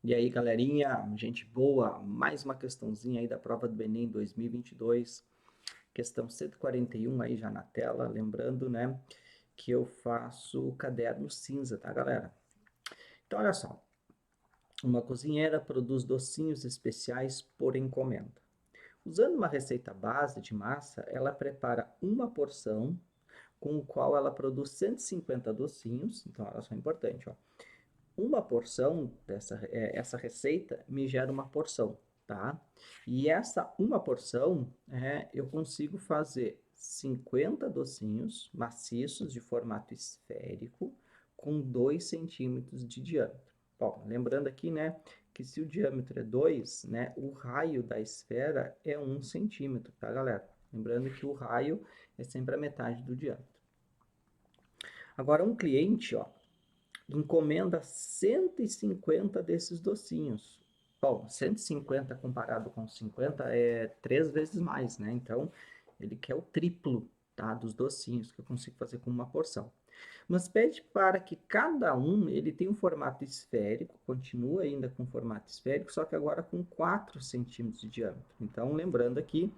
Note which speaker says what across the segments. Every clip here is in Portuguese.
Speaker 1: E aí, galerinha, gente boa, mais uma questãozinha aí da prova do Enem 2022, questão 141 aí já na tela, lembrando, né, que eu faço caderno cinza, tá, galera? Então, olha só, uma cozinheira produz docinhos especiais por encomenda. Usando uma receita base de massa, ela prepara uma porção com o qual ela produz 150 docinhos, então olha só, importante, ó. Uma porção essa receita me gera uma porção, tá? E essa uma porção, eu consigo fazer 50 docinhos maciços de formato esférico com 2 centímetros de diâmetro. Bom, lembrando aqui, né, que se o diâmetro é 2, né, o raio da esfera é 1 centímetro, tá, galera? Lembrando que o raio é sempre a metade do diâmetro. Agora, um cliente, ó, encomenda 150 desses docinhos. Bom, 150 comparado com 50 é 3 vezes mais, né? Então, ele quer o triplo, tá, dos docinhos que eu consigo fazer com uma porção. Mas pede para que cada um ele tenha um formato esférico, continua ainda com formato esférico, só que agora com 4 centímetros de diâmetro. Então, lembrando aqui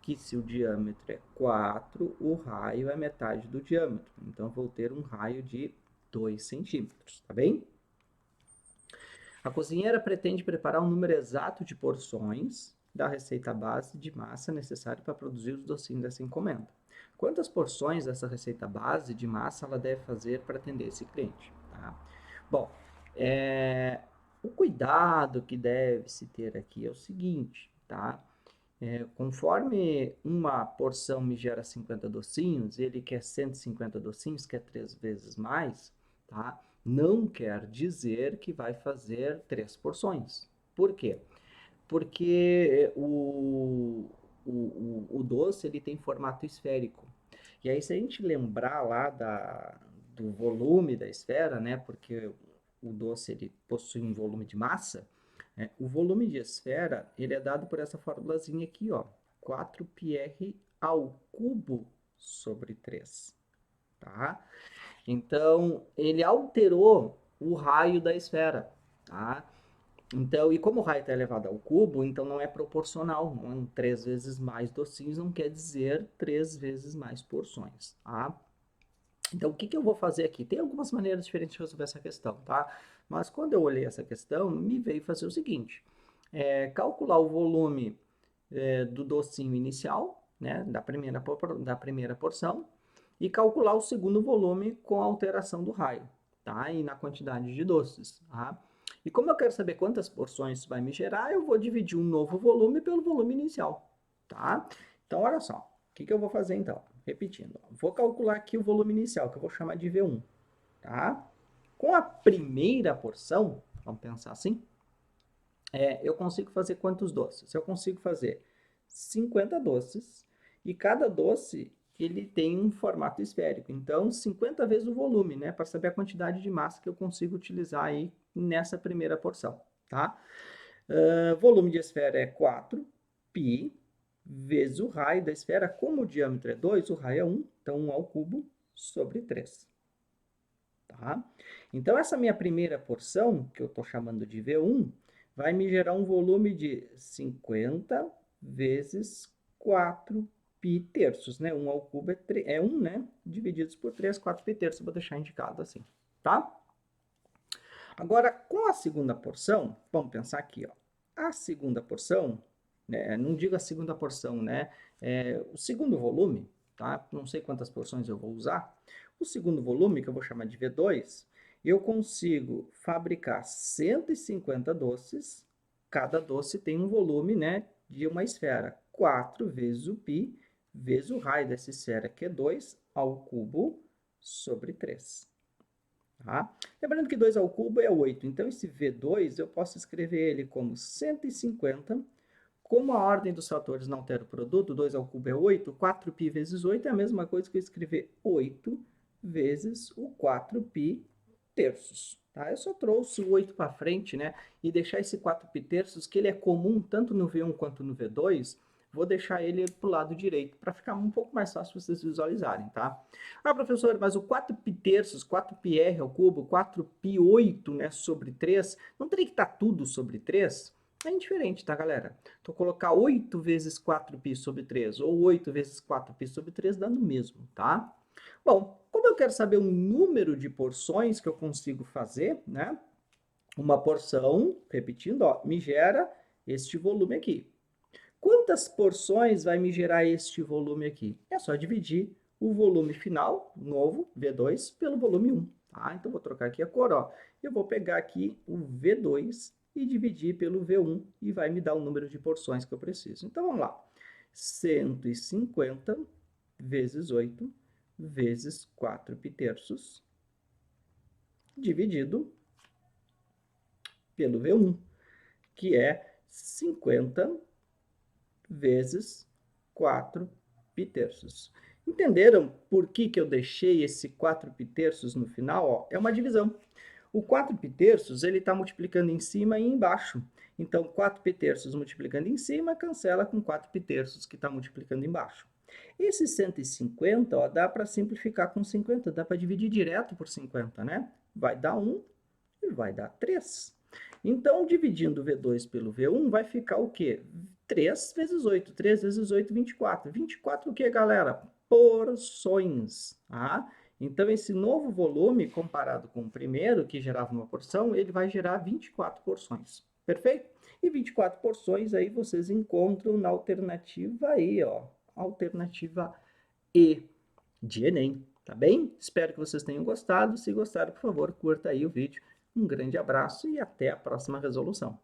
Speaker 1: que se o diâmetro é 4, o raio é metade do diâmetro. Então, vou ter um raio de 2 centímetros, tá bem? A cozinheira pretende preparar um número exato de porções da receita base de massa necessária para produzir os docinhos dessa encomenda. Quantas porções dessa receita base de massa ela deve fazer para atender esse cliente? Tá? Bom, o cuidado que deve se ter aqui é o seguinte, tá? Conforme uma porção me gera 50 docinhos, ele quer 150 docinhos, quer 3 vezes mais, tá? Não quer dizer que vai fazer 3 porções. Por quê? Porque o doce ele tem formato esférico. E aí, se a gente lembrar lá do volume da esfera, né? Porque o doce ele possui um volume de massa, o volume de esfera ele é dado por essa formulazinha aqui, ó, 4πr ao cubo sobre 3, tá? Então, ele alterou o raio da esfera, tá? Então, e como o raio está elevado ao cubo, então não é proporcional. Não, 3 vezes mais docinhos não quer dizer 3 vezes mais porções, tá? Então, o que eu vou fazer aqui? Tem algumas maneiras diferentes de resolver essa questão, tá? Mas quando eu olhei essa questão, me veio fazer o seguinte: calcular o volume do docinho inicial, né, da primeira porção, e calcular o segundo volume com a alteração do raio, tá? E na quantidade de doces, tá? E como eu quero saber quantas porções vai me gerar, eu vou dividir um novo volume pelo volume inicial, tá? Então, olha só, o que eu vou fazer então? Repetindo, ó, vou calcular aqui o volume inicial, que eu vou chamar de V1, tá? Com a primeira porção, vamos pensar assim, eu consigo fazer quantos doces? Eu consigo fazer 50 doces e cada doce ele tem um formato esférico. Então, 50 vezes o volume, né? Para saber a quantidade de massa que eu consigo utilizar aí nessa primeira porção, tá? Volume de esfera é 4π vezes o raio da esfera. Como o diâmetro é 2, o raio é 1, então 1 ao cubo sobre 3. Tá? Então, essa minha primeira porção, que eu estou chamando de V1, vai me gerar um volume de 50 vezes 4π terços, né? 1 ao cubo é 1, né? Divididos por 3, 4π terços. Eu vou deixar indicado assim, tá? Agora, com a segunda porção, vamos pensar aqui, ó. A segunda porção, né, não digo a segunda porção, né? O segundo volume, tá? Não sei quantas porções eu vou usar. O segundo volume, que eu vou chamar de V2, eu consigo fabricar 150 doces. Cada doce tem um volume, né, de uma esfera. 4 vezes o π vezes o raio dessa esfera, que é 2 ao cubo sobre 3. Tá? Lembrando que 2 ao cubo é 8, então esse V2 eu posso escrever ele como 150. Como a ordem dos fatores não altera o produto, 2 ao cubo é 8, 4π vezes 8 é a mesma coisa que eu escrever 8 vezes o 4π terços. Tá? Eu só trouxe o 8 para frente, né? E deixar esse 4π terços, que ele é comum tanto no V1 quanto no V2, Vou deixar ele para o lado direito, para ficar um pouco mais fácil vocês visualizarem, tá? Ah, professor, mas o 4π terços, 4πr ao cubo, 4π8, né, sobre 3, não teria que estar tudo sobre 3? É indiferente, tá, galera? Então, colocar 8 vezes 4π sobre 3 ou 8 vezes 4π sobre 3 dá no mesmo, tá? Bom, como eu quero saber o número de porções que eu consigo fazer, né? Uma porção, repetindo, ó, me gera este volume aqui. Quantas porções vai me gerar este volume aqui? É só dividir o volume final, novo, V2, pelo volume 1. Tá? Então, vou trocar aqui a cor. Ó. Eu vou pegar aqui o V2 e dividir pelo V1 e vai me dar o número de porções que eu preciso. Então, vamos lá. 150 vezes 8 vezes 4π terços dividido pelo V1, que é 50 vezes 4π terços. Entenderam por que eu deixei esse 4π terços no final? Ó, é uma divisão. O 4π terços ele está multiplicando em cima e embaixo. Então, 4π terços multiplicando em cima cancela com 4π terços que está multiplicando embaixo. Esse 150, ó, dá para simplificar com 50, dá para dividir direto por 50, né? Vai dar 1 e vai dar 3. Então, dividindo o V2 pelo V1, vai ficar o quê? 3 vezes 8. 3 vezes 8, 24. 24 o quê, galera? Porções. Tá? Então, esse novo volume, comparado com o primeiro, que gerava uma porção, ele vai gerar 24 porções. Perfeito? E 24 porções aí vocês encontram na alternativa E, ó. Alternativa E de Enem. Tá bem? Espero que vocês tenham gostado. Se gostaram, por favor, curta aí o vídeo. Um grande abraço e até a próxima resolução.